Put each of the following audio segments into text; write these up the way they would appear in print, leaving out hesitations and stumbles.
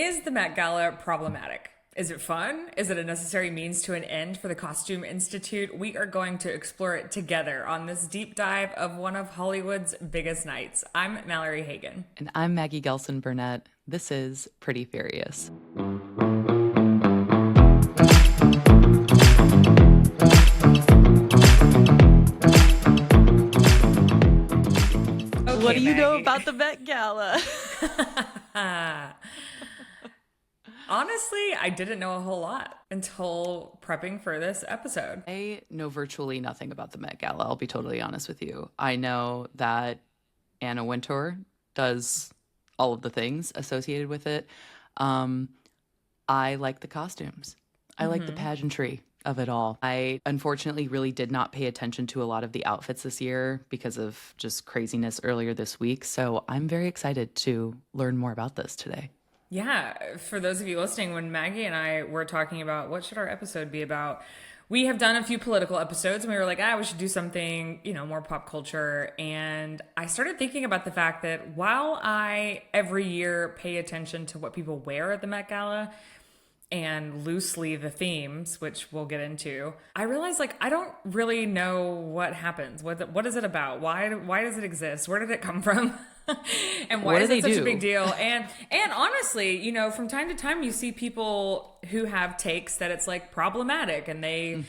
Is the Met Gala problematic? Is it fun? Is it a necessary means to an end for the Costume Institute? We are going to explore it together on this deep dive of one of Hollywood's biggest nights. I'm Mallory Hagan. And I'm Maggie Gehlsen-Burnett. This is Pretty Furious. What do you know about the Met Gala? Honestly, I didn't know a whole lot until prepping for this episode. I know virtually nothing about the Met Gala, I'll be totally honest with you. I know that Anna Wintour does all of the things associated with it. I like the costumes. I like the pageantry of it all. I unfortunately really did not pay attention to a lot of the outfits this year because of just craziness earlier this week. So I'm very excited to learn more about this today. Yeah, for those of you listening, when Maggie and I were talking about what should our episode be about, we have done a few political episodes and we were like, we should do something, more pop culture. And I started thinking about the fact that while I every year pay attention to what people wear at the Met Gala and loosely the themes, which we'll get into, I realized I don't really know what happens. What is it about? Why does it exist? Where did it come from? And why is it such a big deal? And honestly, from time to time you see people who have takes that it's problematic and they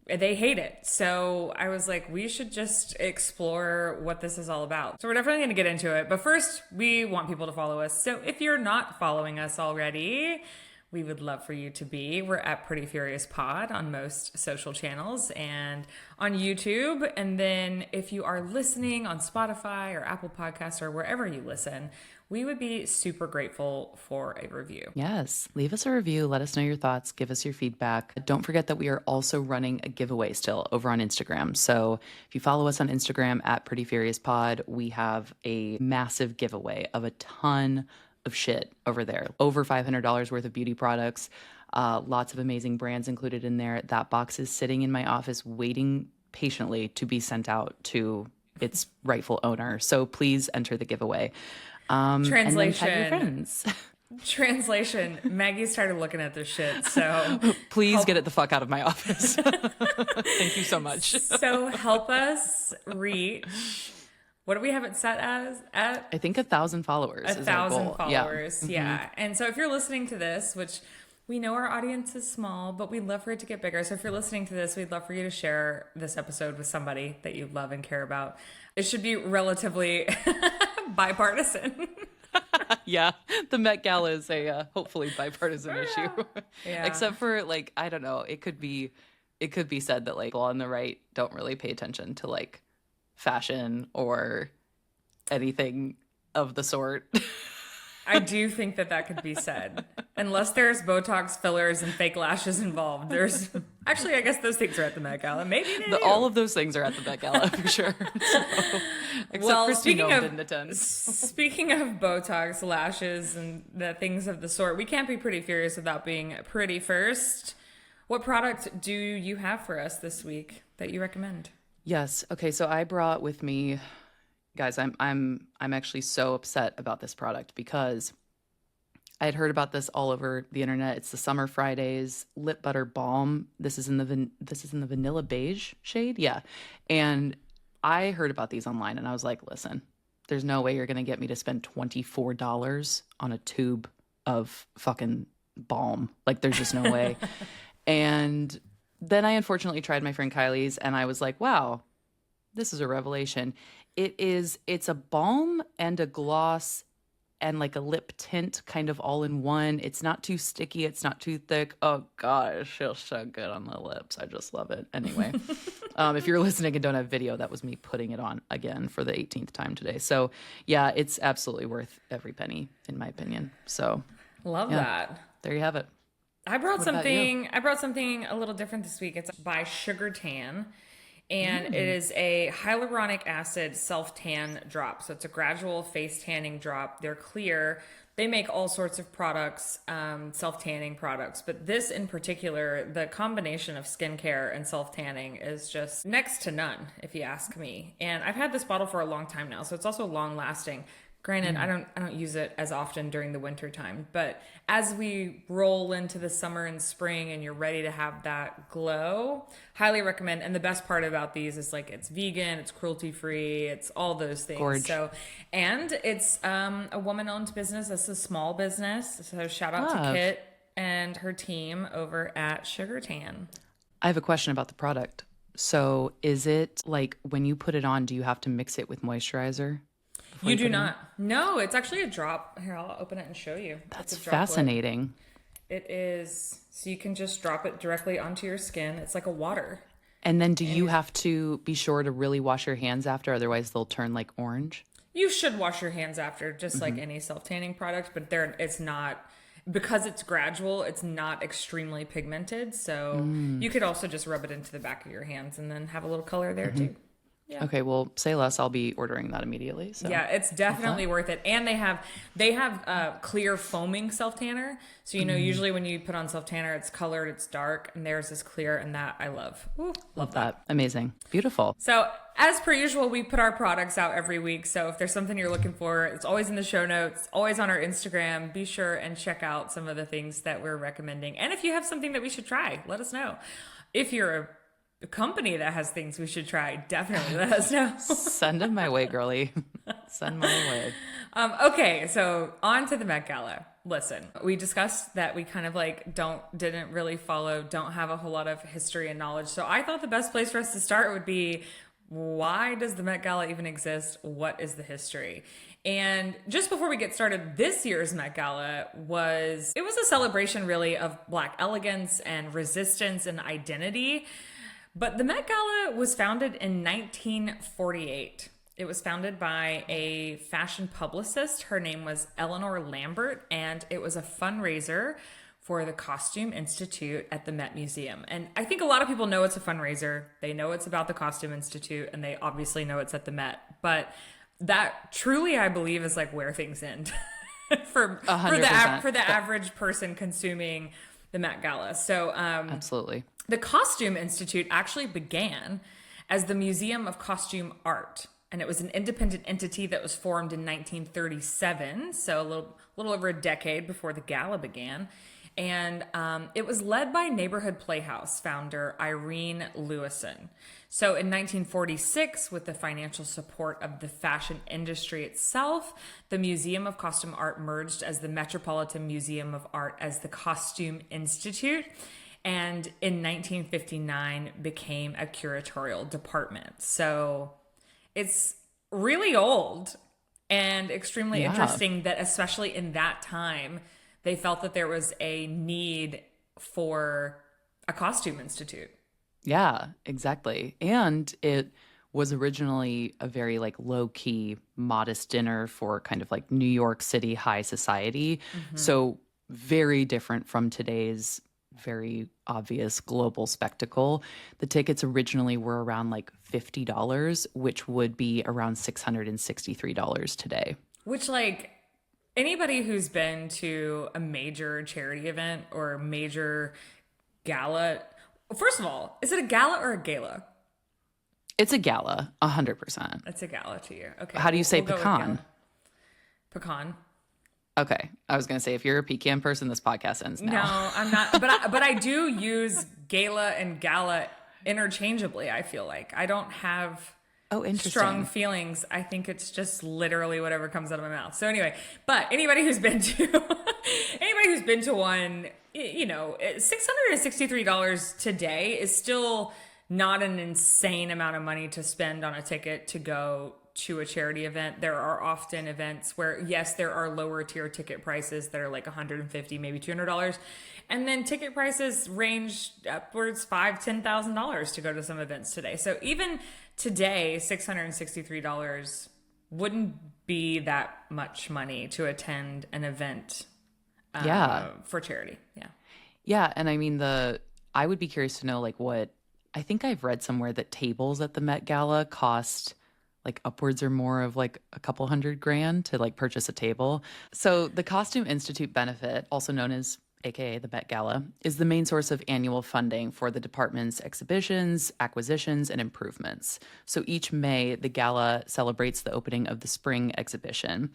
hate it. So I was like, we should just explore what this is all about. So we're definitely going to get into it. But first, we want people to follow us. So if you're not following us already, we would love for you to be. We're at Pretty Furious Pod on most social channels and on YouTube. And then if you are listening on Spotify or Apple Podcasts or wherever you listen, we would be super grateful for a review. Yes, leave us a review. Let us know your thoughts. Give us your feedback. Don't forget that we are also running a giveaway still over on Instagram. So if you follow us on Instagram at Pretty Furious Pod, we have a massive giveaway of a ton of shit over there. Over $500 worth of beauty products, lots of amazing brands included in there. That box is sitting in my office waiting patiently to be sent out to its rightful owner. So please enter the giveaway. Translation. And then tag your friends. Translation. Maggie started looking at this shit, so please get it the fuck out of my office. Thank you so much. So help us reach. What do we have it set as? At I think 1,000 followers. 1,000 followers, yeah. And so if you're listening to this, which we know our audience is small, but we'd love for it to get bigger. So if you're listening to this, we'd love for you to share this episode with somebody that you love and care about. It should be relatively bipartisan. Yeah, the Met Gala is a hopefully bipartisan issue. Yeah. Except for I don't know, it could be said that people on the right don't really pay attention to fashion or anything of the sort. I do think that could be said. Unless there's Botox, fillers, and fake lashes involved. There's actually, I guess those things are at the Met Gala. Maybe all of those things are at the Met Gala for sure. So, except Christine didn't attend. Speaking of Botox, lashes, and the things of the sort, we can't be pretty furious without being pretty first. What product do you have for us this week that you recommend? Yes. Okay. So I brought with me, guys. I'm actually so upset about this product because I had heard about this all over the internet. It's the Summer Fridays Lip Butter Balm. This is in the vanilla beige shade. Yeah. And I heard about these online and I was like, listen, there's no way you're gonna get me to spend $24 on a tube of fucking balm. There's just no way. And then I unfortunately tried my friend Kylie's and I was like, wow, this is a revelation. It's a balm and a gloss and a lip tint kind of all in one. It's not too sticky. It's not too thick. Oh gosh, it feels so good on the lips. I just love it. Anyway, if you're listening and don't have video, that was me putting it on again for the 18th time today. So yeah, it's absolutely worth every penny in my opinion. So love that. There you have it. I brought something a little different this week. It's by Sugar Tan, and it is a hyaluronic acid self-tan drop. So it's a gradual face tanning drop. They're clear. They make all sorts of products, self-tanning products, but this in particular, the combination of skincare and self-tanning is just next to none, if you ask me. And I've had this bottle for a long time now, so it's also long-lasting. Granted, I don't use it as often during the winter time, but as we roll into the summer and spring and you're ready to have that glow, highly recommend. And the best part about these is like it's vegan, it's cruelty free, it's all those things. Gorge. So, and it's a woman-owned business. It's a small business. So shout out to Kit and her team over at Sugar Tan. I have a question about the product. So is it like when you put it on, do you have to mix it with moisturizer? You do not. No, it's actually a drop. Here, I'll open it and show you. That's fascinating. It is. So you can just drop it directly onto your skin. It's like a water. And then do you have to be sure to really wash your hands after? Otherwise, they'll turn like orange. You should wash your hands after, just like any self-tanning product. But it's not, because it's gradual, it's not extremely pigmented. So you could also just rub it into the back of your hands and then have a little color there too. Yeah. Okay, well, say less. I'll be ordering that immediately. So. Yeah, it's definitely worth it. And they have clear foaming self tanner. So usually when you put on self tanner, it's colored, it's dark, and theirs is clear, and that I love. Ooh, love that. Amazing, beautiful. So as per usual, we put our products out every week. So if there's something you're looking for, it's always in the show notes, always on our Instagram. Be sure and check out some of the things that we're recommending. And if you have something that we should try, let us know. If you're a company that has things we should try, definitely let us know. Send them my way, girly. Send my way. Okay, so on to the Met Gala. Listen, we discussed that we kind of like didn't really don't have a whole lot of history and knowledge. So I thought the best place for us to start would be, why does the Met Gala even exist? What is the history? And just before we get started, this year's Met Gala was a celebration really of Black elegance and resistance and identity. But the Met Gala was founded in 1948. It was founded by a fashion publicist. Her name was Eleanor Lambert, and it was a fundraiser for the Costume Institute at the Met Museum. And I think a lot of people know it's a fundraiser. They know it's about the Costume Institute, and they obviously know it's at the Met. But that truly, I believe, is like where things end for the average person consuming the Met Gala. So absolutely. The Costume Institute actually began as the Museum of Costume Art, and it was an independent entity that was formed in 1937, so a little over a decade before the gala began. And it was led by Neighborhood Playhouse founder Irene Lewison. So in 1946, with the financial support of the fashion industry itself, the Museum of Costume Art merged as the Metropolitan Museum of Art as the Costume Institute, and in 1959 became a curatorial department. So it's really old and extremely interesting that especially in that time, they felt that there was a need for a costume institute. Yeah, exactly. And it was originally a very like low-key, modest dinner for kind of like New York City high society. So very different from today's very obvious global spectacle. The tickets originally were around like $50, which would be around $663 today. Which, like, anybody who's been to a major charity event or a major gala, first of all, is it a gala or a gala? It's a gala, 100%. It's a gala to you. Okay. How do you say pecan? Pecan. Okay. I was going to say, if you're a pecan person, this podcast ends now. No, I'm not. But I do use gala and gala interchangeably, I feel like. I don't have strong feelings. I think it's just literally whatever comes out of my mouth. So anyway, but anybody who's been to one, you know, $663 today is still not an insane amount of money to spend on a ticket to go to a charity event. There are often events where, yes, there are lower tier ticket prices that are like $150, maybe $200. And then ticket prices range upwards $5,000-$10,000 to go to some events today. So even today, $663 wouldn't be that much money to attend an event for charity. Yeah. Yeah. And I mean, I would be curious to know like I think I've read somewhere that tables at the Met Gala cost like upwards or more of like a couple $100,000 to like purchase a table. So the Costume Institute benefit, also known as aka the Met Gala, is the main source of annual funding for the department's exhibitions, acquisitions, and improvements. So each May, the gala celebrates the opening of the spring exhibition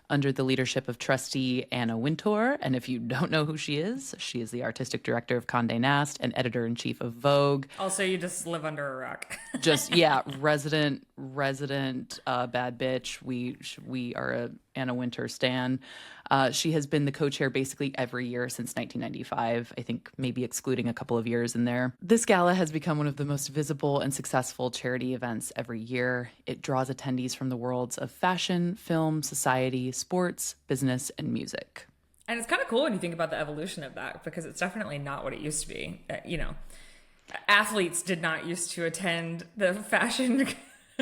under the leadership of trustee Anna Wintour. And if you don't know who she is the artistic director of Condé Nast and editor-in-chief of Vogue. Also, you just live under a rock. Just, yeah, resident bad bitch. We are a Anna Wintour stan. She has been the co-chair basically every year since 1995, I think maybe excluding a couple of years in there. This gala has become one of the most visible and successful charity events every year. It draws attendees from the worlds of fashion, film, society, sports, business, and music. And it's kind of cool when you think about the evolution of that, because it's definitely not what it used to be. Athletes did not used to attend the fashion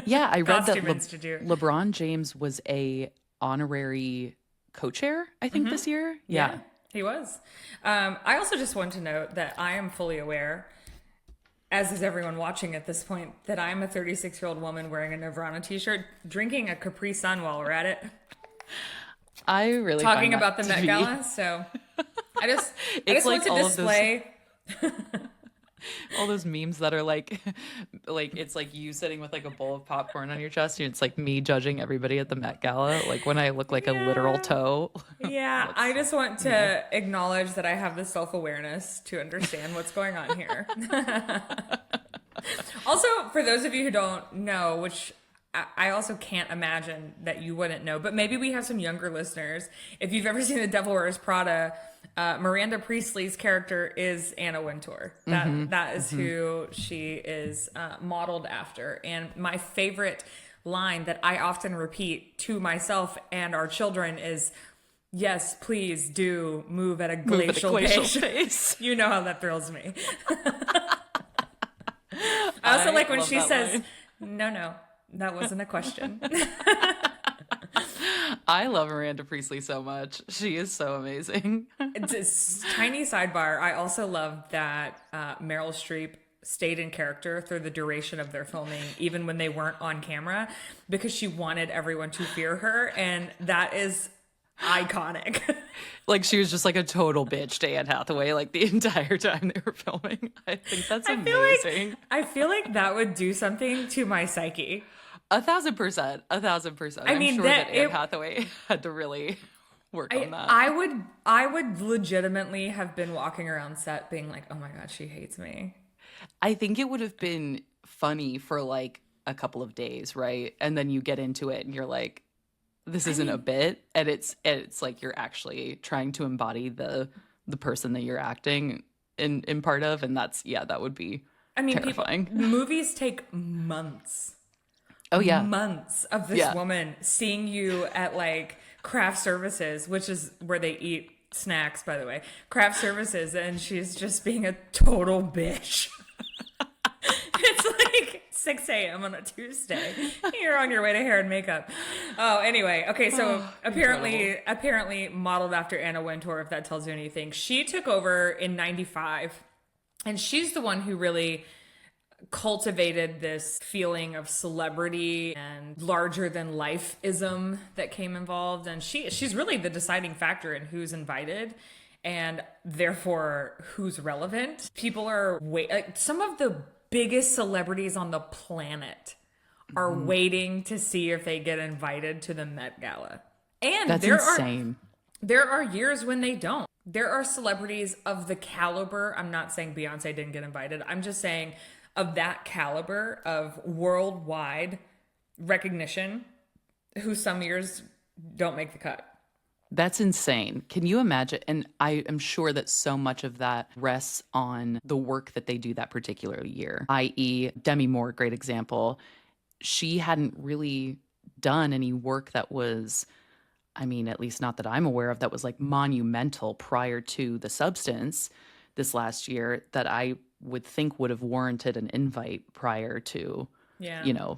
Yeah, I read that Institute. LeBron James was a honorary co-chair, I think, this year. Yeah, he was. I also just want to note that I am fully aware, as is everyone watching at this point, that I'm a 36-year-old woman wearing a Nirvana t-shirt, drinking a Capri Sun while we're at it. I really talking about the Met Gala. So I just want to display all those memes that are like it's like you sitting with like a bowl of popcorn on your chest, and it's like me judging everybody at the Met Gala, like when I look like a literal toe. Yeah, I just want to acknowledge that I have the self-awareness to understand what's going on here. Also, for those of you who don't know, which I also can't imagine that you wouldn't know, but maybe we have some younger listeners. If you've ever seen The Devil Wears Prada, Miranda Priestley's character is Anna Wintour. That is who she is modeled after. And my favorite line that I often repeat to myself and our children is, "Yes, please do move at a glacial pace." You know how that thrills me. I also like when she says, line. No, that wasn't a question. I love Miranda Priestley so much. She is so amazing. It's a tiny sidebar. I also love that Meryl Streep stayed in character through the duration of their filming, even when they weren't on camera, because she wanted everyone to fear her. And that is iconic. Like she was just like a total bitch to Anne Hathaway like the entire time they were filming. I think that's amazing. I feel like that would do something to my psyche. 1,000%. I mean, I'm sure that Anne Hathaway had to really work on that. I would legitimately have been walking around set being like, oh my God, she hates me. I think it would have been funny for like a couple of days, right? And then you get into it and you're like, this isn't a bit. And it's like you're actually trying to embody the person that you're acting in part of. And that would be terrifying. Movies take months. Oh, yeah. Months of this woman seeing you at like craft services, which is where they eat snacks, by the way. Craft services, and she's just being a total bitch. It's like 6 a.m. on a Tuesday. You're on your way to hair and makeup. Oh, anyway. Okay, so apparently modeled after Anna Wintour, if that tells you anything. She took over in 95, and she's the one who really cultivated this feeling of celebrity and larger than life-ism that came involved. And she's really the deciding factor in who's invited and therefore who's relevant. People are like some of the biggest celebrities on the planet are waiting to see if they get invited to the Met Gala. And that's insane. There are years when they don't. There are celebrities of the caliber. I'm not saying Beyonce didn't get invited. I'm just saying of that caliber of worldwide recognition who some years don't make the cut. That's insane. Can you imagine? And I am sure that so much of that rests on the work that they do that particular year, i.e. Demi Moore, great example. She hadn't really done any work that was, I mean, at least not that I'm aware of, that was like monumental prior to The Substance this last year that I would think would have warranted an invite prior to,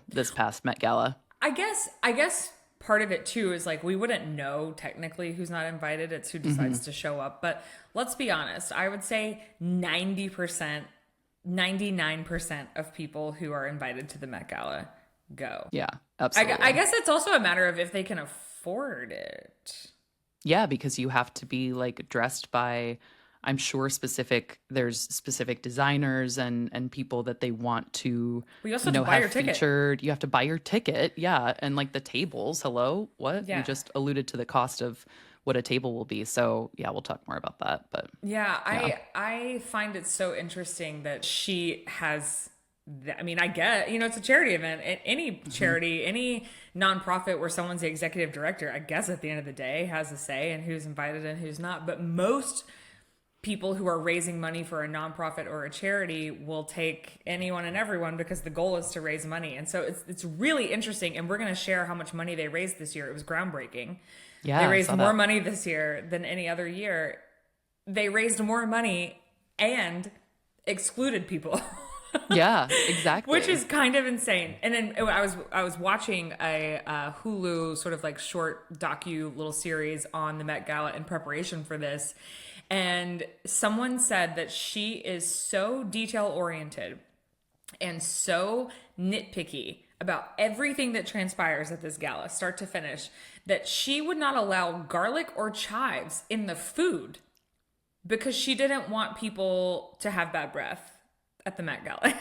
this past Met Gala. I guess part of it too is like we wouldn't know technically who's not invited. It's who decides to show up. But let's be honest. I would say 90%, 99% of people who are invited to the Met Gala go. Yeah, absolutely. I guess it's also a matter of if they can afford it. Yeah, because you have to be like dressed by I'm sure there's specific designers and people that they want to, We also have to buy have your ticket. featured. You have to buy your ticket. Yeah. And like the tables, hello, what? We Yeah. just alluded to the cost of what a table will be. So yeah, we'll talk more about that. But Yeah, yeah. I find it so interesting that she has. I mean, I get, it's a charity event. Any charity, any nonprofit where someone's the executive director, I guess at the end of the day has a say in who's invited and who's not. But most people who are raising money for a nonprofit or a charity will take anyone and everyone because the goal is to raise money. And so it's really interesting. And we're going to share how much money they raised this year. It was groundbreaking. Yeah. They I raised saw more that. money this year than any other year. They raised more money and excluded people. Yeah, exactly. Which is kind of insane. And then I was watching a Hulu sort of like short docu little series on the Met Gala in preparation for this, and someone said that she is so detail oriented and so nitpicky about everything that transpires at this gala, start to finish, that she would not allow garlic or chives in the food because she didn't want people to have bad breath at the Met Gala.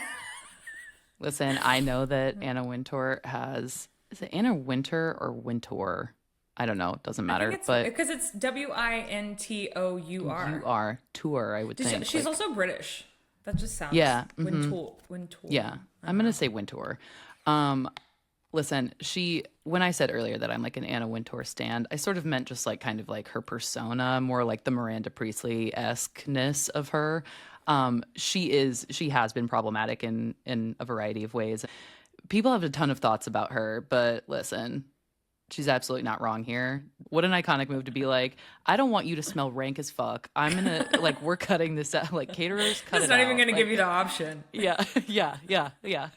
Listen, I know that Anna Wintour is it Anna Wintour or Wintour? I don't know. It doesn't I think matter. it's But because it's Wintour. you are tour, I would think. She's like, also British. That just sounds Yeah, Wintour. yeah. I'm gonna say Wintour. Listen, when I said earlier that I'm like an Anna Wintour stan, I sort of meant just like kind of like her persona, more like the Miranda Priestley-esque-ness of her. She has been problematic in a variety of ways. People have a ton of thoughts about her, but listen, she's absolutely not wrong here. What an iconic move to be like, I don't want you to smell rank as fuck. I'm gonna like, we're cutting this out. Like, caterers, cut It's it not out. even going to Like, give you the option. yeah, yeah.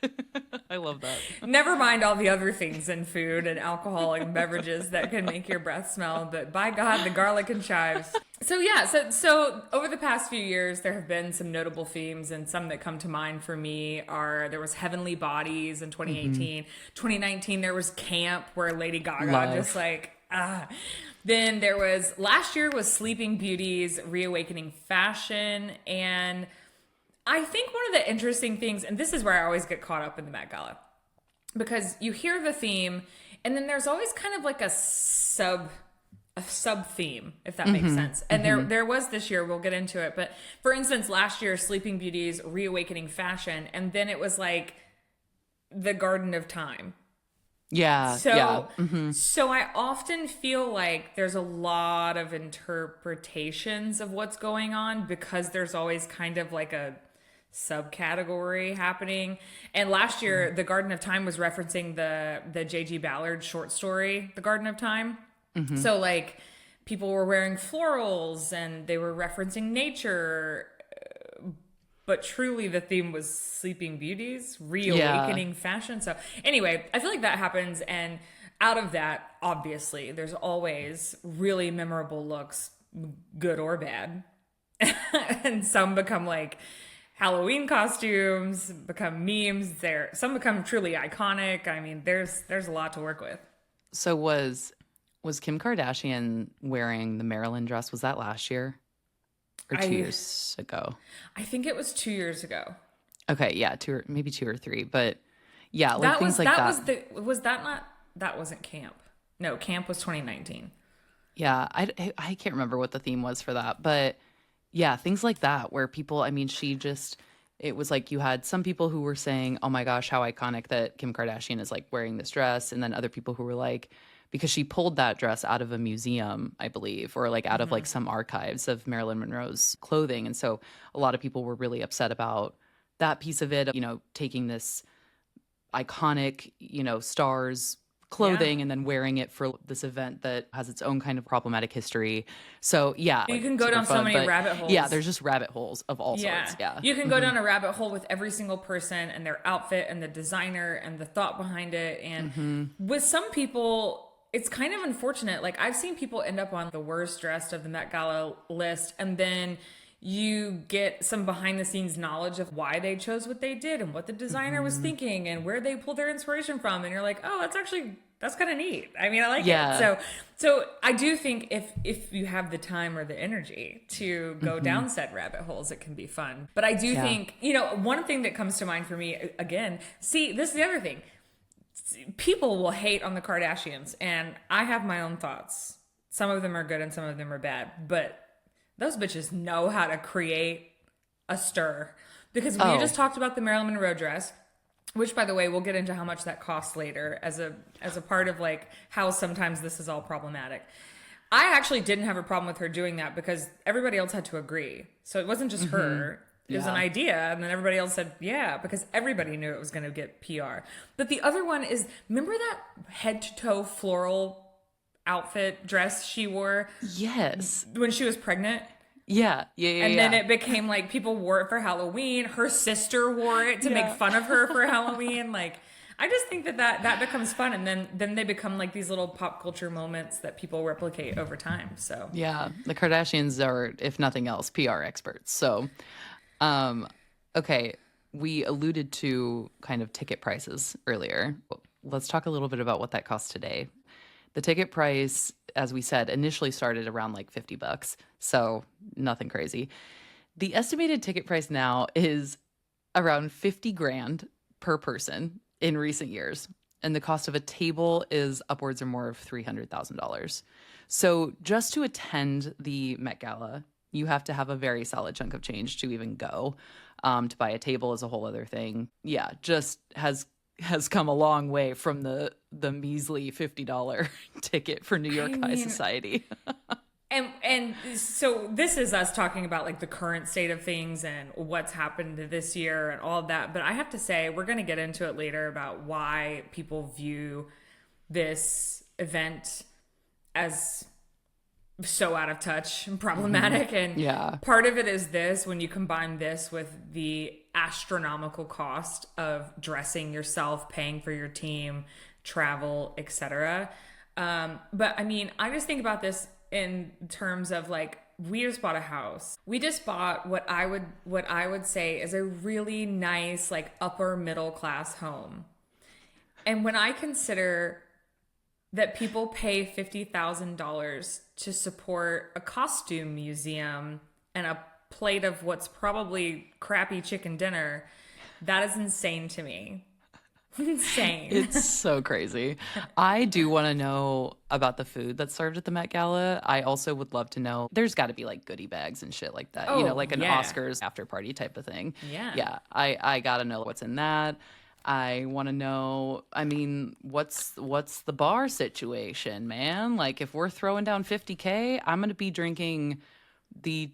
I love that. Never mind all the other things in food and alcoholic beverages that can make your breath smell, but by God, the garlic and chives. So yeah, so over the past few years, there have been some notable themes, and some that come to mind for me are there was Heavenly Bodies in 2018. 2019, there was Camp, where Lady Gaga Love. just like, Then there was, last year was Sleeping Beauty's Reawakening Fashion, and I think one of the interesting things, and this is where I always get caught up in the Met Gala, because you hear the theme, and then there's always kind of like a sub theme, if that makes sense. And there was this year, we'll get into it, but for instance, last year, Sleeping Beauty's Reawakening Fashion, and then it was like the Garden of Time. Yeah, So, yeah. so I often feel like there's a lot of interpretations of what's going on because there's always kind of like a subcategory happening. And last year, The Garden of Time was referencing the J.G. Ballard short story, The Garden of Time. So like people were wearing florals and they were referencing nature. But truly, the theme was Sleeping Beauties, reawakening fashion. So anyway, I feel like that happens. And out of that, obviously, there's always really memorable looks, good or bad. And some become like Halloween costumes, become memes. Some become truly iconic. I mean, there's a lot to work with. So was Kim Kardashian wearing the Marilyn dress? Was that last year? Or 2 years ago? I think it was 2 years ago. Okay, yeah, maybe 2 or 3. But yeah, like things like that. That wasn't Camp. No, Camp was 2019. Yeah, I can't remember what the theme was for that. But yeah, things like that where people, I mean, it was like you had some people who were saying, oh my gosh, how iconic that Kim Kardashian is like wearing this dress. And then other people who were like, because she pulled that dress out of a museum, I believe, or like out of like some archives of Marilyn Monroe's clothing. And so a lot of people were really upset about that piece of it, taking this iconic, star's clothing and then wearing it for this event that has its own kind of problematic history. So yeah. You can go down so many rabbit holes. Yeah, there's just rabbit holes of all sorts. Yeah. You can go down a rabbit hole with every single person and their outfit and the designer and the thought behind it. And with some people, it's kind of unfortunate. Like I've seen people end up on the worst dressed of the Met Gala list, and then you get some behind the scenes knowledge of why they chose what they did and what the designer was thinking and where they pulled their inspiration from. And you're like, oh, that's actually that's kind of neat. I mean, I like it. Yeah. So I do think if you have the time or the energy to go down said rabbit holes, it can be fun. But I do Yeah. think, one thing that comes to mind for me again, see, this is the other thing. People will hate on the Kardashians, and I have my own thoughts. Some of them are good and some of them are bad, but those bitches know how to create a stir. Because we just talked about the Marilyn Monroe dress, which, by the way, we'll get into how much that costs later as a part of like how sometimes this is all problematic. I actually didn't have a problem with her doing that because everybody else had to agree. So it wasn't just her. It was an idea, and then everybody else said, yeah, because everybody knew it was going to get PR. But the other one is, remember that head-to-toe floral outfit dress she wore? Yes. When she was pregnant? Yeah. And then it became like people wore it for Halloween. Her sister wore it to make fun of her for Halloween. Like, I just think that becomes fun. And then they become like these little pop culture moments that people replicate over time. So, yeah, the Kardashians are, if nothing else, PR experts. So, okay, we alluded to kind of ticket prices earlier. Let's talk a little bit about what that costs today. The ticket price, as we said, initially started around like $50, so nothing crazy. The estimated ticket price now is around 50 grand per person in recent years, and the cost of a table is upwards or more of $300,000. So just to attend the Met Gala, you have to have a very solid chunk of change to even go. To buy a table is a whole other thing. Yeah, just has come a long way from the measly $50 ticket for New York High Society. And so this is us talking about like the current state of things and what's happened this year and all of that. But I have to say, we're going to get into it later about why people view this event as so out of touch and problematic. And part of it is this, when you combine this with the astronomical cost of dressing yourself, paying for your team, travel, etc. But I mean, I just think about this in terms of like, we just bought a house. We just bought what I would say is a really nice, like upper middle class home. And when I consider that people pay $50,000 to support a costume museum and a plate of what's probably crappy chicken dinner, that is insane to me. Insane. It's so crazy. I do want to know about the food that's served at the Met Gala. I also would love to know, there's got to be like goodie bags and shit like that, like an Oscars after party type of thing. Yeah. I got to know what's in that. I want to know, I mean, what's the bar situation, man? Like, if we're throwing down $50K, I'm going to be drinking the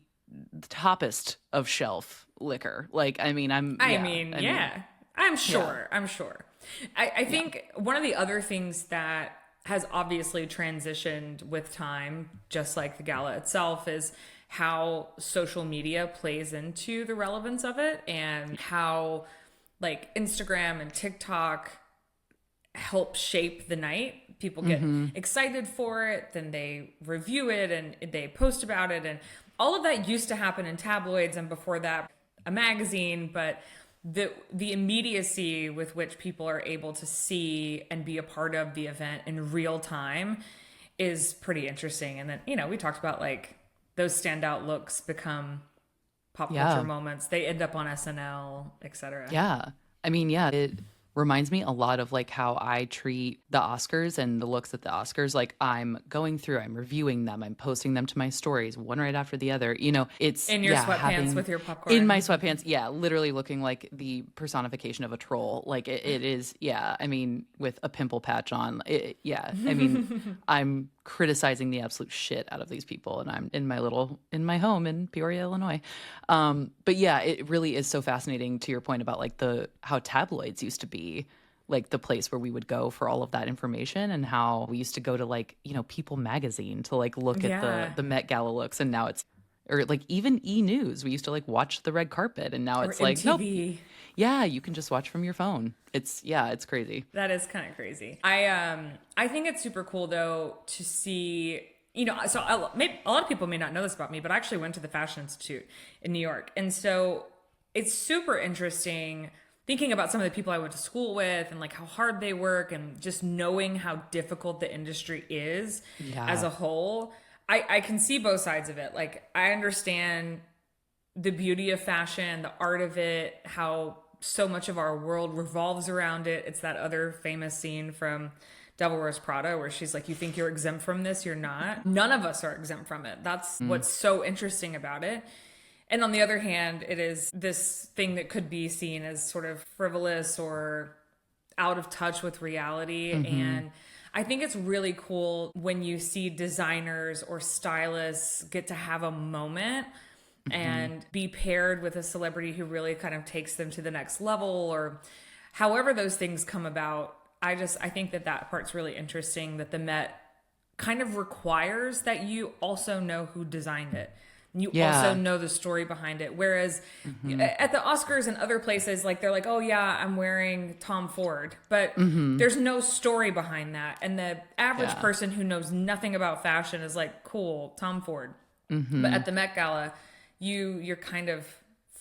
toppest of shelf liquor. Like, I mean, I'm sure. I think one of the other things that has obviously transitioned with time, just like the gala itself, is how social media plays into the relevance of it, and how like Instagram and TikTok help shape the night. People get excited for it, then they review it and they post about it. And all of that used to happen in tabloids, and before that, a magazine. But the immediacy with which people are able to see and be a part of the event in real time is pretty interesting. And then, we talked about like those standout looks become pop culture moments. They end up on SNL, etc. Yeah. I mean, it reminds me a lot of like how I treat the Oscars and the looks at the Oscars. Like, I'm reviewing them, I'm posting them to my stories, one right after the other. It's in your sweatpants with your popcorn. In my sweatpants, literally looking like the personification of a troll. Like it is, I mean, with a pimple patch on. I mean, I'm criticizing the absolute shit out of these people, and I'm in my home in Peoria, Illinois. But it really is so fascinating, to your point about like how tabloids used to be like the place where we would go for all of that information, and how we used to go to like, People magazine to like look at the Met Gala looks, and now it's, or like even E! News, we used to like watch the red carpet, and now it's like MTV. Nope. Yeah, you can just watch from your phone. It's crazy. That is kind of crazy. I think it's super cool though to see, so a lot of people may not know this about me, but I actually went to the Fashion Institute in New York. And so it's super interesting thinking about some of the people I went to school with and like how hard they work and just knowing how difficult the industry is as a whole, I can see both sides of it. Like, I understand the beauty of fashion, the art of it, how so much of our world revolves around it. It's that other famous scene from Devil Wears Prada where she's like, you think you're exempt from this? You're not. None of us are exempt from it. That's what's so interesting about it. And on the other hand, it is this thing that could be seen as sort of frivolous or out of touch with reality. And I think it's really cool when you see designers or stylists get to have a moment and be paired with a celebrity who really kind of takes them to the next level, or however those things come about. I think that part's really interesting, that the Met kind of requires that you also know who designed it. You also know the story behind it. Whereas at the Oscars and other places, like, they're like, oh yeah, I'm wearing Tom Ford, but there's no story behind that. And the average person who knows nothing about fashion is like, cool, Tom Ford. But at the Met Gala, you're kind of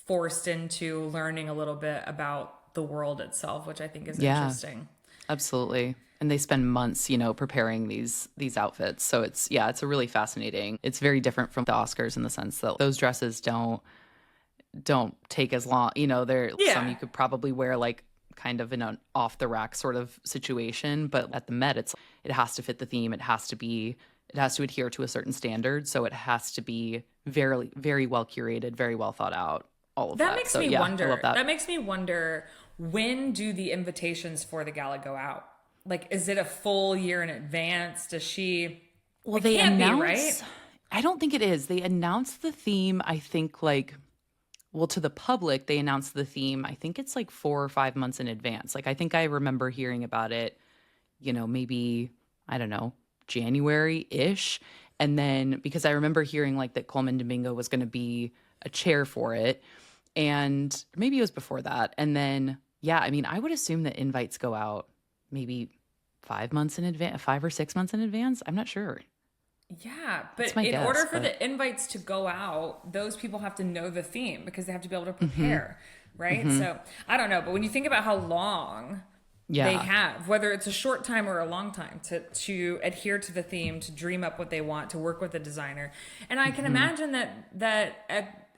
forced into learning a little bit about the world itself, which I think is interesting. Absolutely. And they spend months, preparing these outfits. So it's a really fascinating. It's very different from the Oscars in the sense that those dresses don't take as long. There some you could probably wear like kind of in an off the rack sort of situation, but at the Met it has to fit the theme. It has to adhere to a certain standard. So it has to be very, very well curated, very well thought out. All of that. Makes me wonder. That makes me wonder, when do the invitations for the gala go out? Like, is it a full year in advance? Does she? Well, they announce, right? I don't think it is. They announced the theme, I think, to the public, they announced the theme, I think it's like 4 or 5 months in advance. Like, I think I remember hearing about it, maybe, I don't know, January-ish. And then, because I remember hearing like that Coleman Domingo was going to be a chair for it. And maybe it was before that. And then, I would assume that invites go out maybe 5 months in advance, 5 or 6 months in advance. I'm not sure. Yeah, but in order for the invites to go out, those people have to know the theme because they have to be able to prepare, right? So I don't know, but when you think about how long they have, whether it's a short time or a long time, to adhere to the theme, to dream up what they want, to work with a designer. And I can imagine that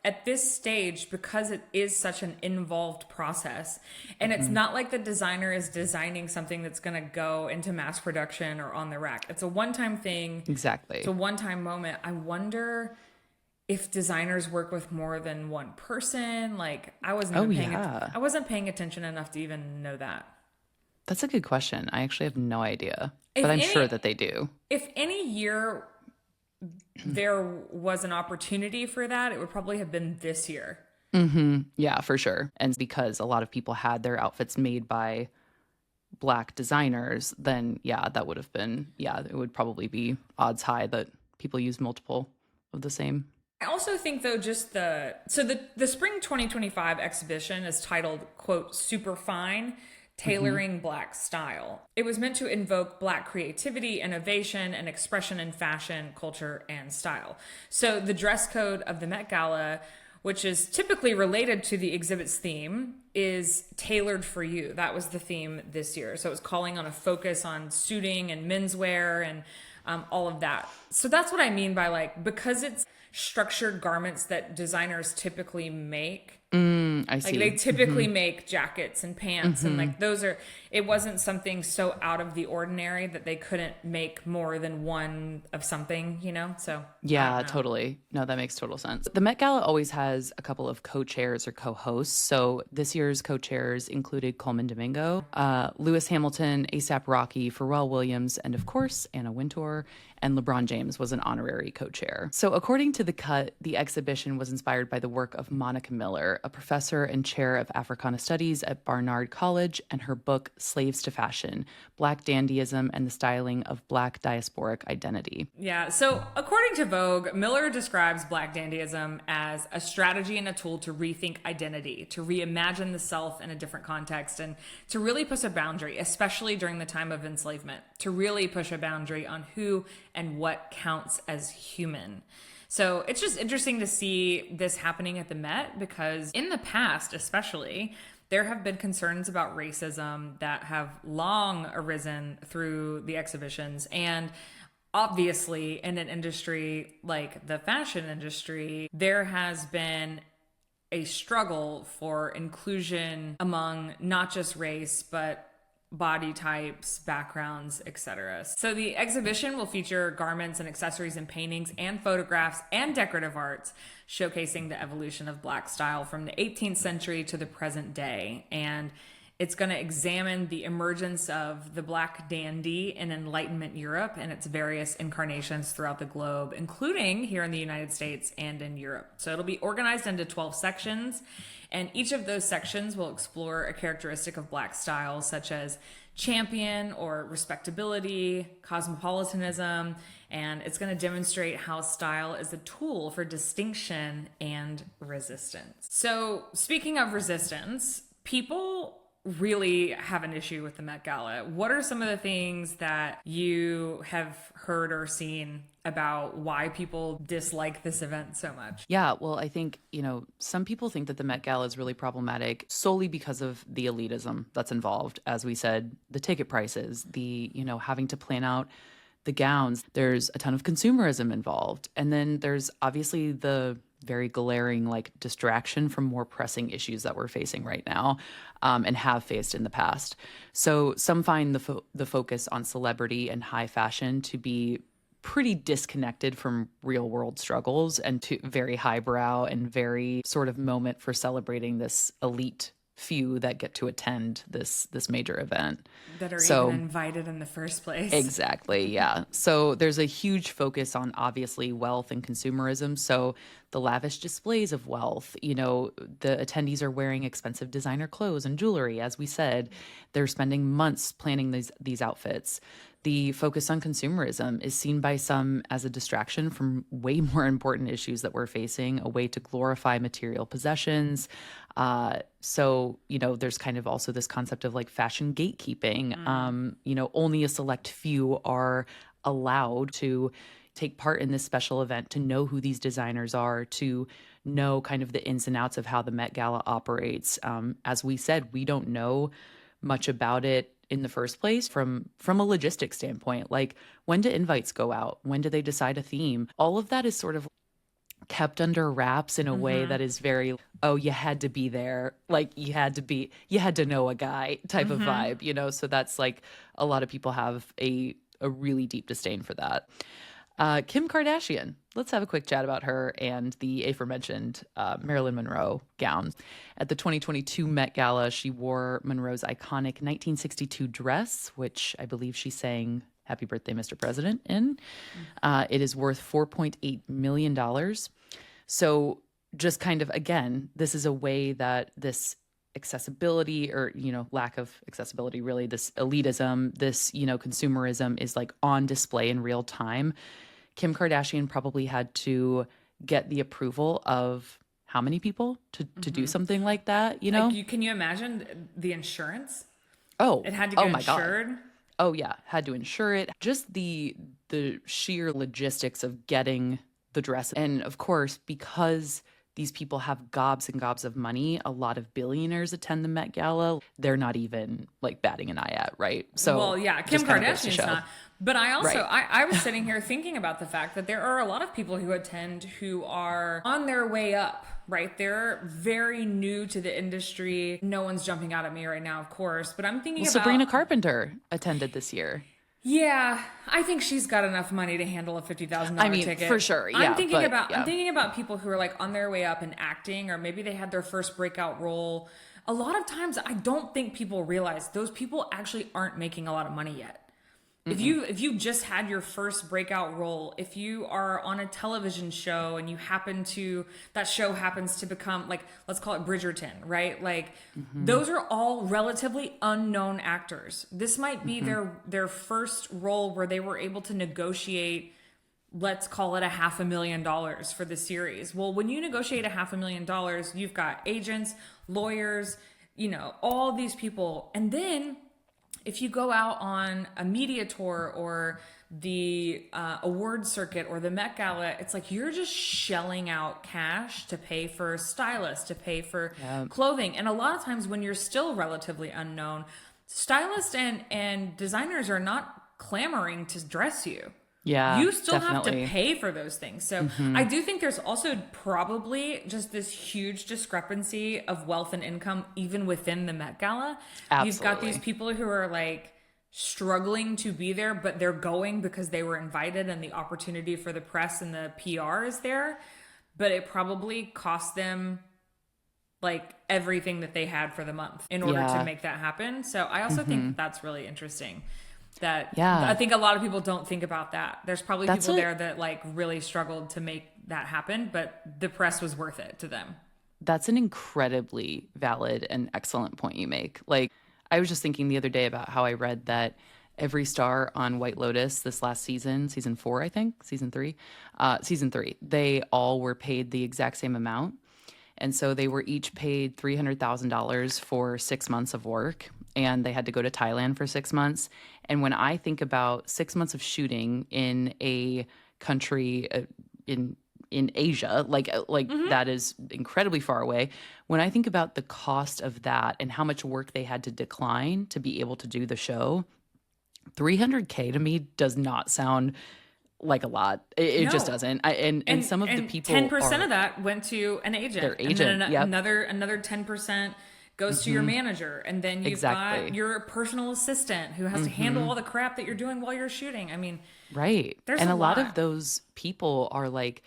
at this stage, because it is such an involved process, and it's not like the designer is designing something that's going to go into mass production or on the rack. It's a one-time thing. Exactly. It's a one-time moment. I wonder if designers work with more than one person. Like, I wasn't paying attention enough to even know that. That's a good question. I actually have no idea, but I'm sure that they do. If any year there was an opportunity for that, it would probably have been this year. Yeah, for sure. And because a lot of people had their outfits made by Black designers, then that would have been, it would probably be odds high that people use multiple of the same. I also think, though, just the spring 2025 exhibition is titled, quote, Super Fine, Tailoring Black Style. It was meant to invoke Black creativity, innovation, and expression in fashion, culture, and style. So the dress code of the Met Gala, which is typically related to the exhibit's theme, is tailored for you. That was the theme this year. So it was calling on a focus on suiting and menswear and all of that. So that's what I mean by, like, because it's structured garments that designers typically make. I see. Like, they typically make jackets and pants and like it wasn't something so out of the ordinary that they couldn't make more than one of something, So totally. No, that makes total sense. The Met Gala always has a couple of co-chairs or co-hosts. So this year's co-chairs included Coleman Domingo, Lewis Hamilton, A$AP Rocky, Pharrell Williams, and of course Anna Wintour. And LeBron James was an honorary co-chair. So according to The Cut, the exhibition was inspired by the work of Monica Miller, a professor and chair of Africana Studies at Barnard College, and her book, Slaves to Fashion, Black Dandyism and the Styling of Black Diasporic Identity. Yeah, so according to Vogue, Miller describes Black Dandyism as a strategy and a tool to rethink identity, to reimagine the self in a different context, and to really push a boundary, especially during the time of enslavement, to really push a boundary on who and what counts as human. So it's just interesting to see this happening at the Met, because in the past, especially, there have been concerns about racism that have long arisen through the exhibitions. And obviously, in an industry like the fashion industry, there has been a struggle for inclusion among not just race, but body types, backgrounds, etc. So the exhibition will feature garments and accessories and paintings and photographs and decorative arts showcasing the evolution of Black style from the 18th century to the present day. And it's going to examine the emergence of the Black dandy in Enlightenment Europe and its various incarnations throughout the globe, including here in the United States and in Europe. So it'll be organized into 12 sections, and each of those sections will explore a characteristic of Black style, such as champion or respectability, cosmopolitanism, and it's going to demonstrate how style is a tool for distinction and resistance. So speaking of resistance, people really have an issue with the Met Gala. What are some of the things that you have heard or seen about why people dislike this event so much? Yeah, well, I think, some people think that the Met Gala is really problematic solely because of the elitism that's involved. As we said, the ticket prices, the, having to plan out the gowns. There's a ton of consumerism involved. And then there's obviously the very glaring distraction from more pressing issues that we're facing right now, and have faced in the past. So some find the focus on celebrity and high fashion to be pretty disconnected from real world struggles and to very highbrow and very sort of moment for celebrating this elite few that get to attend this major event. That are even invited in the first place. Exactly, yeah. So there's a huge focus on obviously wealth and consumerism. So the lavish displays of wealth, the attendees are wearing expensive designer clothes and jewelry. As we said, they're spending months planning these outfits. The focus on consumerism is seen by some as a distraction from way more important issues that we're facing, a way to glorify material possessions. So, there's kind of also this concept of fashion gatekeeping. Only a select few are allowed to take part in this special event, to know who these designers are, to know kind of the ins and outs of how the Met Gala operates. As we said, we don't know much about it in the first place from a logistics standpoint. When do invites go out? When do they decide a theme? All of that is sort of kept under wraps in a way that is very, you had to be there. You had to know a guy type of vibe, so that's a lot of people have a really deep disdain for that. Kim Kardashian. Let's have a quick chat about her and the aforementioned Marilyn Monroe gown. At the 2022 Met Gala, she wore Monroe's iconic 1962 dress, which I believe she sang Happy Birthday, Mr. President in. It is worth $4.8 million. So just kind of, again, this is a way that this accessibility or, lack of accessibility, really, this elitism, this, consumerism is on display in real time. Kim Kardashian probably had to get the approval of how many people to do something like that, Can you imagine the insurance? Oh, it had to get insured. God. Oh yeah, had to insure it. Just the sheer logistics of getting the dress. And of course, because these people have gobs and gobs of money, a lot of billionaires attend the Met Gala. They're not even batting an eye at, right? So, well, yeah, Kim Kardashian's not. But I also, I was sitting here thinking about the fact that there are a lot of people who attend who are on their way up, right? They're very new to the industry. No one's jumping out at me right now, of course, but I'm thinking about Sabrina Carpenter attended this year. Yeah, I think she's got enough money to handle a $50,000 ticket. For sure. Yeah, I'm thinking about people who are on their way up in acting, or maybe they had their first breakout role. A lot of times, I don't think people realize those people actually aren't making a lot of money yet. If you just had your first breakout role, if you are on a television show and that show happens to become let's call it Bridgerton, right? Those are all relatively unknown actors. This might be their first role where they were able to negotiate, let's call it $500,000 for the series. Well, when you negotiate $500,000, you've got agents, lawyers, all these people. And then if you go out on a media tour or the award circuit or the Met Gala, it's like you're just shelling out cash to pay for stylists, to pay for clothing. And a lot of times when you're still relatively unknown, stylists and designers are not clamoring to dress you. Yeah, You still definitely. have to pay for those things. So I do think there's also probably just this huge discrepancy of wealth and income even within the Met Gala. You've got these Absolutely. people who are like struggling to be there, but they're going because they were invited and the opportunity for the press and the PR is there. But it probably cost them like everything that they had for the month in order to Yeah. make that happen. So I also think that that's really interesting. That Yeah. I think a lot of people don't think about that. There's probably That's people a there that like really struggled to make that happen, but the press was worth it to them. That's an incredibly valid and excellent point you make. Like, I was just thinking the other day about how I read that every star on White Lotus this last season, season 4, I think, season three, they all were paid the exact same amount. And so they were each paid $300,000 for 6 months of work, and they had to go to Thailand for 6 months. And when I think about 6 months of shooting in a country in Asia, like that is incredibly far away. When I think about the cost of that and how much work they had to decline to be able to do the show, 300K to me does not sound like a lot. It just No. doesn't. And some of the people 10% are of that went to an agent. their And agent. then Yep. another 10% goes to your manager. And then you've got Exactly. your personal assistant who has to handle all the crap that you're doing while you're shooting. I mean, Right. there's And a a lot lot. of those people are like,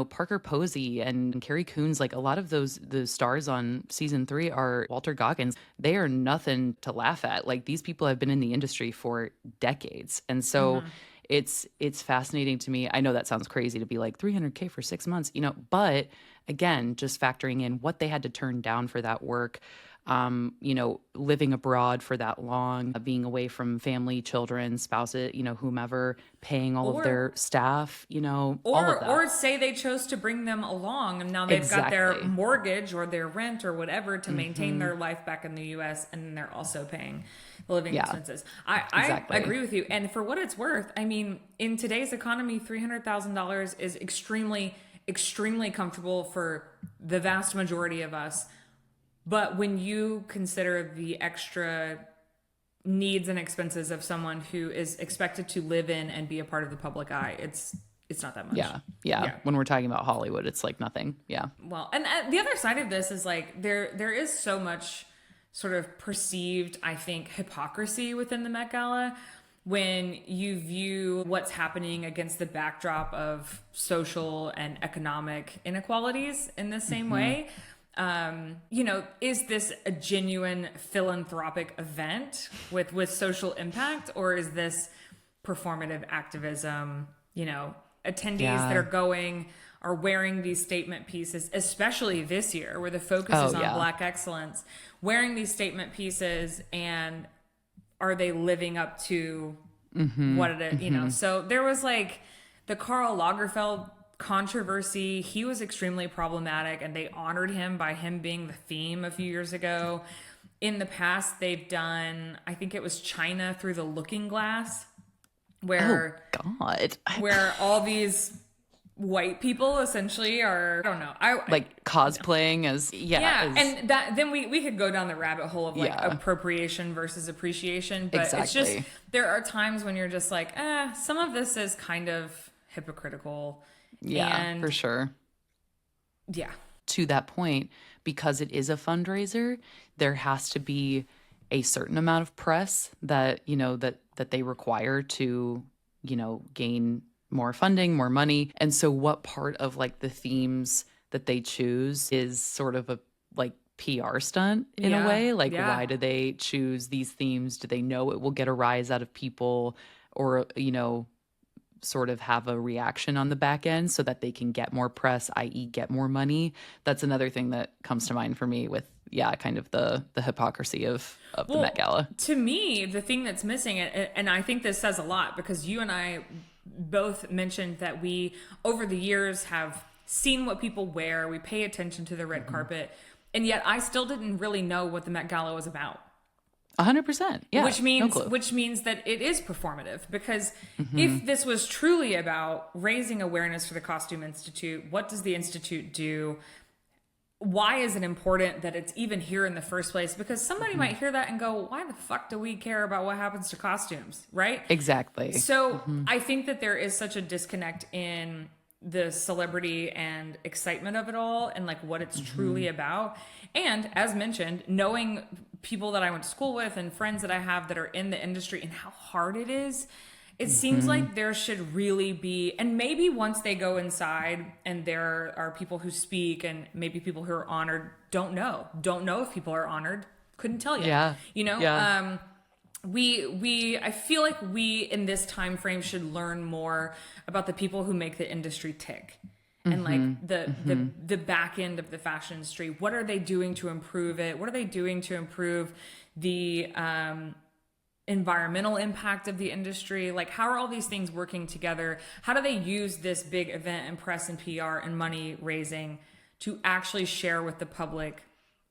Parker Posey and Carrie Coons, like a lot of the stars on season 3 are Walter Goggins. They are nothing to laugh at. Like these people have been in the industry for decades. And so it's fascinating to me. I know that sounds crazy to be like 300K for 6 months, but again, just factoring in what they had to turn down for that work, living abroad for that long, being away from family, children, spouses, whomever, paying all of their staff, all of that. Or say they chose to bring them along and now they've got their Exactly. mortgage or their rent or whatever to maintain their life back in the US, and then they're also paying the living expenses. I Exactly. agree with you. And for what it's worth, I mean, in today's economy, $300,000 is extremely, extremely comfortable for the vast majority of us. But when you consider the extra needs and expenses of someone who is expected to live in and be a part of the public eye, it's not that much. Yeah. When we're talking about Hollywood, it's like nothing. Yeah. Well, and the other side of this is like there is so much sort of perceived, I think, hypocrisy within the Met Gala when you view what's happening against the backdrop of social and economic inequalities in the same way. Is this a genuine philanthropic event with social impact, or is this performative activism? Attendees that are going are wearing these statement pieces, especially this year where the focus is on Black excellence, wearing these statement pieces, and are they living up to what it is? So there was like the Karl Lagerfeld controversy. He was extremely problematic, and they honored him by him being the theme a few years ago. In the past, they've done, I think it was China Through the Looking Glass, where God. where all these white people essentially are, I don't know, Like cosplaying as and that then we could go down the rabbit hole of like Yeah. appropriation versus appreciation, but it's just Exactly. there are times when you're just like, some of this is kind of hypocritical. Yeah, And for sure. yeah. To that point, because it is a fundraiser, there has to be a certain amount of press that, that they require to, gain more funding, more money. And so what part of like the themes that they choose is sort of a like PR stunt in a way? Like, why do they choose these themes? Do they know it will get a rise out of people, or, sort of have a reaction on the back end so that they can get more press, i.e. get more money? That's another thing that comes to mind for me with, kind of the hypocrisy of the Met Gala. To me, the thing that's missing, and I think this says a lot because you and I both mentioned that we, over the years, have seen what people wear. We pay attention to the red carpet. And yet I still didn't really know what the Met Gala was about. 100%. Yeah. Which No means clue. that it is performative, because if this was truly about raising awareness for the Costume Institute, what does the Institute do? Why is it important that it's even here in the first place? Because somebody might hear that and go, why the fuck do we care about what happens to costumes, right? Exactly. So I think that there is such a disconnect in the celebrity and excitement of it all, and like what it's truly about. And as mentioned, knowing people that I went to school with and friends that I have that are in the industry and how hard it is, it seems like there should really be, and maybe once they go inside and there are people who speak and maybe people who are honored don't know if people are honored, couldn't tell you. Yeah. You know, Yeah. I feel like we in this time frame should learn more about the people who make the industry tick. And like the back end of the fashion industry. What are they doing to improve it? What are they doing to improve the environmental impact of the industry? Like, how are all these things working together? How do they use this big event and press and PR and money raising to actually share with the public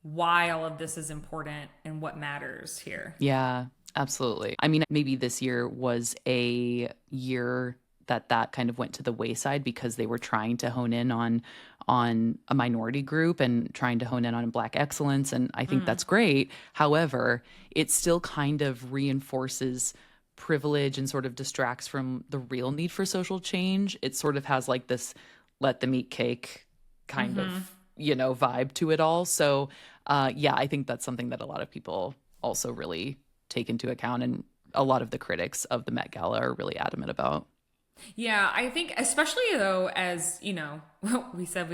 why all of this is important and what matters here? Yeah, absolutely. I mean, maybe this year was a year that kind of went to the wayside because they were trying to hone in on a minority group and trying to hone in on Black excellence. And I think that's great. However, it still kind of reinforces privilege and sort of distracts from the real need for social change. It sort of has like this let them eat cake kind of, vibe to it all. So yeah, I think that's something that a lot of people also really take into account. And a lot of the critics of the Met Gala are really adamant about. Yeah, I think especially though, as you know, we said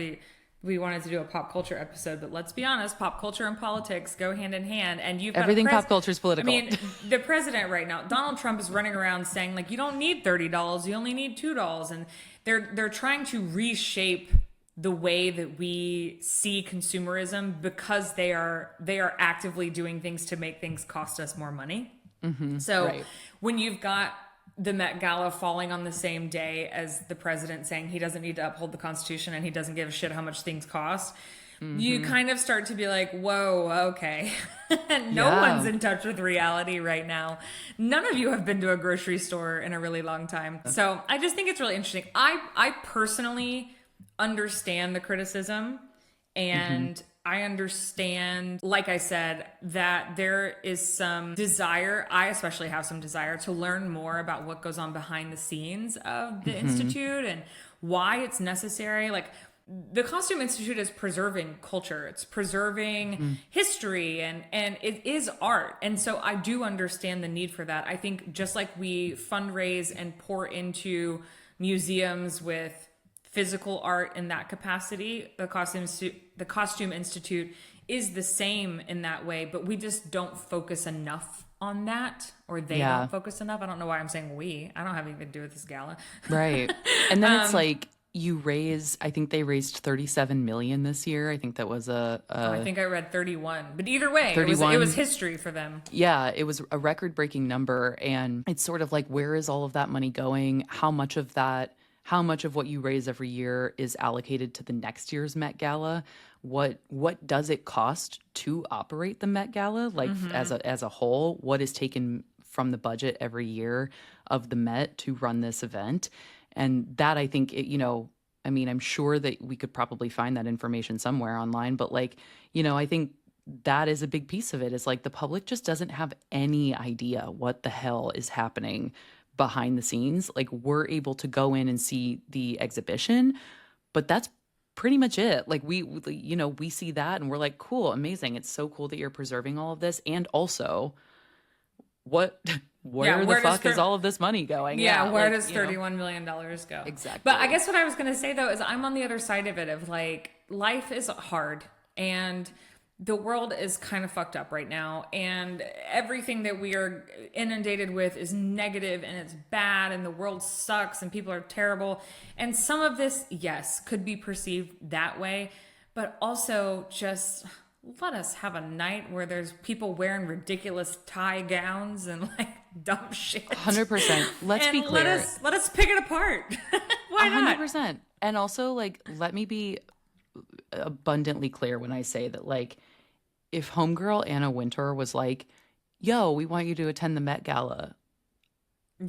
we wanted to do a pop culture episode, but let's be honest, pop culture and politics go hand in hand. And you've got Everything pop culture is political. I mean, the president right now, Donald Trump, is running around saying like, you don't need $30, you only need $2, and they're trying to reshape the way that we see consumerism because they are actively doing things to make things cost us more money. So right. When you've got the Met Gala falling on the same day as the president saying he doesn't need to uphold the Constitution and he doesn't give a shit how much things cost, you kind of start to be like, whoa, okay. No one's in touch with reality right now. None of you have been to a grocery store in a really long time. So I just think it's really interesting. I personally understand the criticism, and I understand, like I said, that there is some desire, I especially have some desire to learn more about what goes on behind the scenes of the Institute and why it's necessary. Like, the Costume Institute is preserving culture, it's preserving history, and it is art. And so I do understand the need for that. I think just like we fundraise and pour into museums with physical art in that capacity, the Costume Institute is the same in that way, but we just don't focus enough on that, or they don't focus enough. I don't know why I'm saying we. I don't have anything to do with this gala. Right. And then it's like I think they raised 37 million this year. I think that was I think I read 31, but either way, 31. It was history for them. Yeah, it was a record-breaking number, and it's sort of like, where is all of that money going? How much of what you raise every year is allocated to the next year's Met Gala? What does it cost to operate the Met Gala, like as a whole? What is taken from the budget every year of the Met to run this event? And that, I think, I mean, I'm sure that we could probably find that information somewhere online, but like, I think that is a big piece of it, is like the public just doesn't have any idea what the hell is happening behind the scenes. Like, we're able to go in and see the exhibition, but that's pretty much it. Like, we see that and we're like, cool, amazing. It's so cool that you're preserving all of this. And also, where the fuck is all of this money going? Yeah, where does $31 million go? Exactly. But I guess what I was going to say, though, is I'm on the other side of it, of like, life is hard and the world is kind of fucked up right now, and everything that we are inundated with is negative and it's bad, and the world sucks and people are terrible. And some of this, yes, could be perceived that way, but also just let us have a night where there's people wearing ridiculous tie gowns and like dumb shit. 100%. Let's be clear. Let us pick it apart. Why not? 100%. And also, like, let me be abundantly clear when I say that, like, if homegirl Anna Wintour was like, yo, we want you to attend the Met Gala.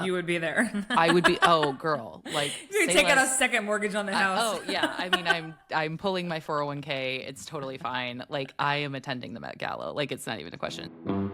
You would be there. I would be, oh, girl, like, You say take out a less. second mortgage on the house. Oh yeah, I mean, I'm pulling my 401k. It's totally fine. Like, I am attending the Met Gala. Like, it's not even a question.